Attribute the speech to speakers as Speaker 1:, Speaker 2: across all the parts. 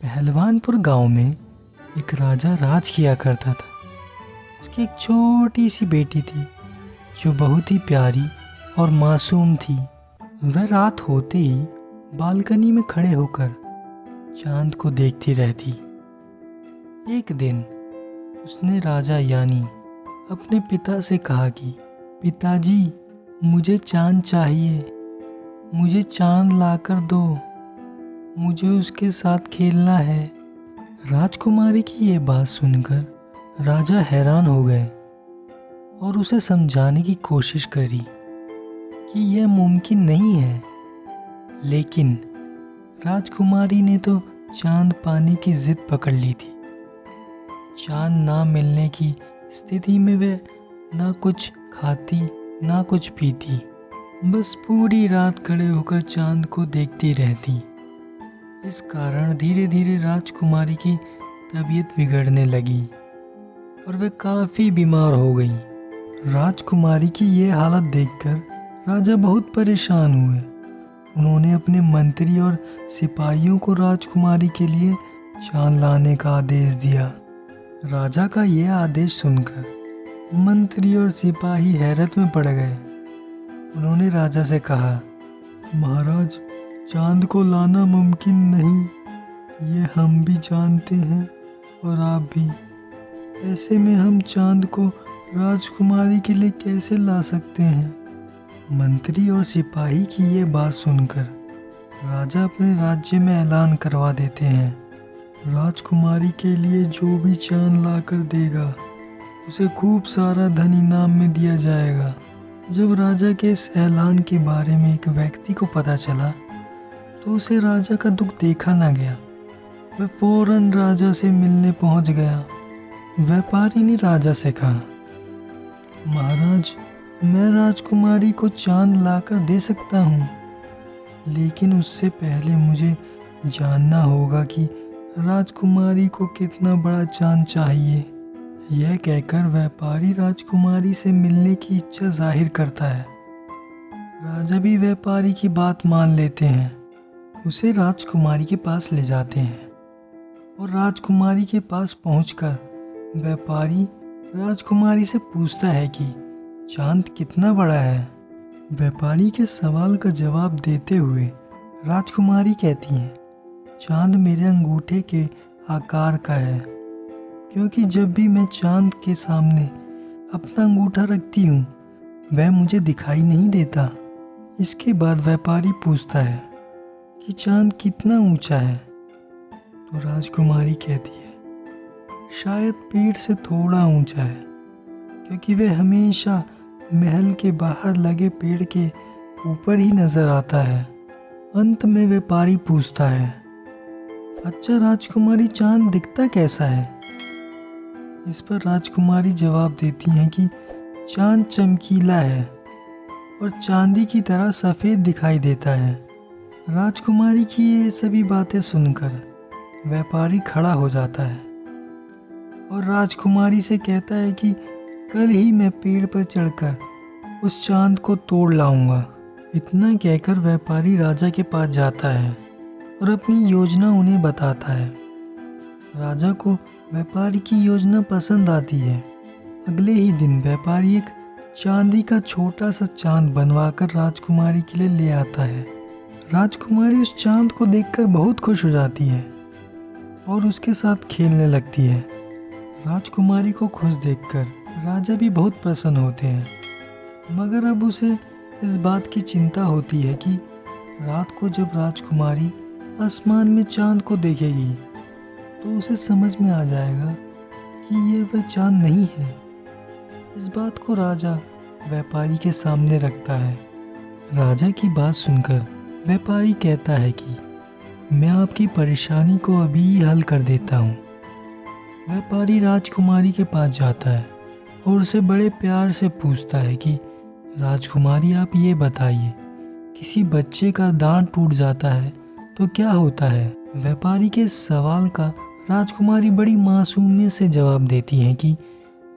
Speaker 1: पहलवानपुर गांव में एक राजा राज किया करता था। उसकी एक छोटी सी बेटी थी जो बहुत ही प्यारी और मासूम थी। वह रात होते ही बालकनी में खड़े होकर चांद को देखती रहती। एक दिन उसने राजा यानी अपने पिता से कहा कि पिताजी, मुझे चांद चाहिए, मुझे चांद लाकर दो, मुझे उसके साथ खेलना है। राजकुमारी की ये बात सुनकर राजा हैरान हो गए और उसे समझाने की कोशिश करी कि यह मुमकिन नहीं है, लेकिन राजकुमारी ने तो चांद पाने की जिद पकड़ ली थी। चांद ना मिलने की स्थिति में वह ना कुछ खाती ना कुछ पीती, बस पूरी रात खड़े होकर चांद को देखती रहती। इस कारण धीरे धीरे राजकुमारी की तबीयत बिगड़ने लगी और वह काफ़ी बीमार हो गई। राजकुमारी की ये हालत देखकर राजा बहुत परेशान हुए। उन्होंने अपने मंत्री और सिपाहियों को राजकुमारी के लिए चांद लाने का आदेश दिया। राजा का यह आदेश सुनकर मंत्री और सिपाही हैरत में पड़ गए। उन्होंने राजा से कहा, महाराज, चांद को लाना मुमकिन नहीं, ये हम भी जानते हैं और आप भी। ऐसे में हम चांद को राजकुमारी के लिए कैसे ला सकते हैं? मंत्री और सिपाही की ये बात सुनकर राजा अपने राज्य में ऐलान करवा देते हैं, राजकुमारी के लिए जो भी चांद लाकर देगा उसे खूब सारा धन इनाम में दिया जाएगा। जब राजा के इस ऐलान के बारे में एक व्यक्ति को पता चला तो उसे राजा का दुख देखा ना गया। वह फौरन राजा से मिलने पहुंच गया। व्यापारी ने राजा से कहा, महाराज, मैं राजकुमारी को चांद लाकर दे सकता हूँ, लेकिन उससे पहले मुझे जानना होगा कि राजकुमारी को कितना बड़ा चांद चाहिए। यह कहकर व्यापारी राजकुमारी से मिलने की इच्छा जाहिर करता है। राजा भी व्यापारी की बात मान लेते हैं। उसे राजकुमारी के पास ले जाते हैं और राजकुमारी के पास पहुंचकर व्यापारी राजकुमारी से पूछता है कि चांद कितना बड़ा है। व्यापारी के सवाल का जवाब देते हुए राजकुमारी कहती है, चांद मेरे अंगूठे के आकार का है, क्योंकि जब भी मैं चांद के सामने अपना अंगूठा रखती हूँ वह मुझे दिखाई नहीं देता। इसके बाद व्यापारी पूछता है कि चांद कितना ऊंचा है, तो राजकुमारी कहती है, शायद पेड़ से थोड़ा ऊंचा है, क्योंकि वह हमेशा महल के बाहर लगे पेड़ के ऊपर ही नजर आता है। अंत में व्यापारी पूछता है, अच्छा राजकुमारी, चांद दिखता कैसा है? इस पर राजकुमारी जवाब देती हैं कि चांद चमकीला है और चांदी की तरह सफ़ेद दिखाई देता है। राजकुमारी की ये सभी बातें सुनकर व्यापारी खड़ा हो जाता है और राजकुमारी से कहता है कि कल ही मैं पेड़ पर चढ़कर उस चांद को तोड़ लाऊंगा। इतना कहकर व्यापारी राजा के पास जाता है और अपनी योजना उन्हें बताता है। राजा को व्यापारी की योजना पसंद आती है। अगले ही दिन व्यापारी एक चांदी का छोटा सा चांद बनवाकर राजकुमारी के लिए ले आता है। राजकुमारी उस चांद को देखकर बहुत खुश हो जाती है और उसके साथ खेलने लगती है। राजकुमारी को खुश देखकर राजा भी बहुत प्रसन्न होते हैं, मगर अब उसे इस बात की चिंता होती है कि रात को जब राजकुमारी आसमान में चांद को देखेगी तो उसे समझ में आ जाएगा कि ये वह चांद नहीं है। इस बात को राजा व्यापारी के सामने रखता है। राजा की बात सुनकर व्यापारी कहता है कि मैं आपकी परेशानी को अभी ही हल कर देता हूँ। व्यापारी राजकुमारी के पास जाता है और उसे बड़े प्यार से पूछता है कि राजकुमारी, आप ये बताइए, किसी बच्चे का दांत टूट जाता है तो क्या होता है? व्यापारी के सवाल का राजकुमारी बड़ी मासूमियत से जवाब देती हैं कि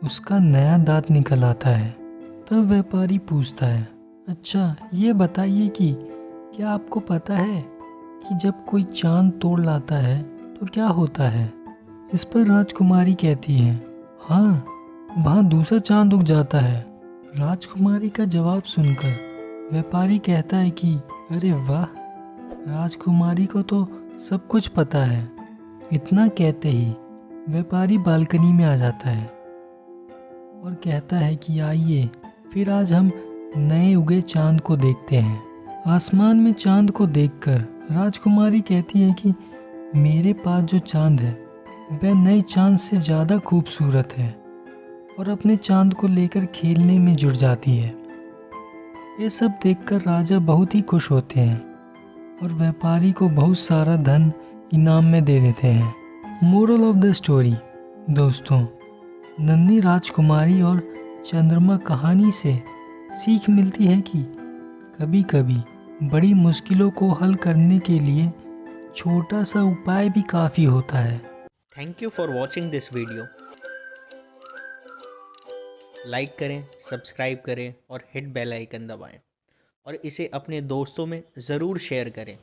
Speaker 1: उसका नया दांत निकल आता है। तब व्यापारी पूछता है, अच्छा ये बताइए कि क्या आपको पता है कि जब कोई चांद तोड़ लाता है तो तो क्या होता है? इस पर राजकुमारी कहती है, हाँ, वहाँ दूसरा चांद उग जाता है। राजकुमारी का जवाब सुनकर व्यापारी कहता है कि अरे वाह, राजकुमारी को तो सब कुछ पता है। इतना कहते ही व्यापारी बालकनी में आ जाता है और कहता है कि आइए फिर आज हम नए उगे चांद को देखते हैं। आसमान में चांद को देखकर राजकुमारी कहती है कि मेरे पास जो चांद है वह नए चांद से ज़्यादा खूबसूरत है, और अपने चांद को लेकर खेलने में जुट जाती है। ये सब देखकर राजा बहुत ही खुश होते हैं और व्यापारी को बहुत सारा धन इनाम में दे देते हैं। मोरल ऑफ द स्टोरी, दोस्तों, नन्ही राजकुमारी और चंद्रमा कहानी से सीख मिलती है कि कभी कभी बड़ी मुश्किलों को हल करने के लिए छोटा सा उपाय भी काफ़ी होता है।
Speaker 2: Thank you for watching this video. Like करें, सब्सक्राइब करें और हिट बेल आइकन दबाएं, और इसे अपने दोस्तों में ज़रूर शेयर करें।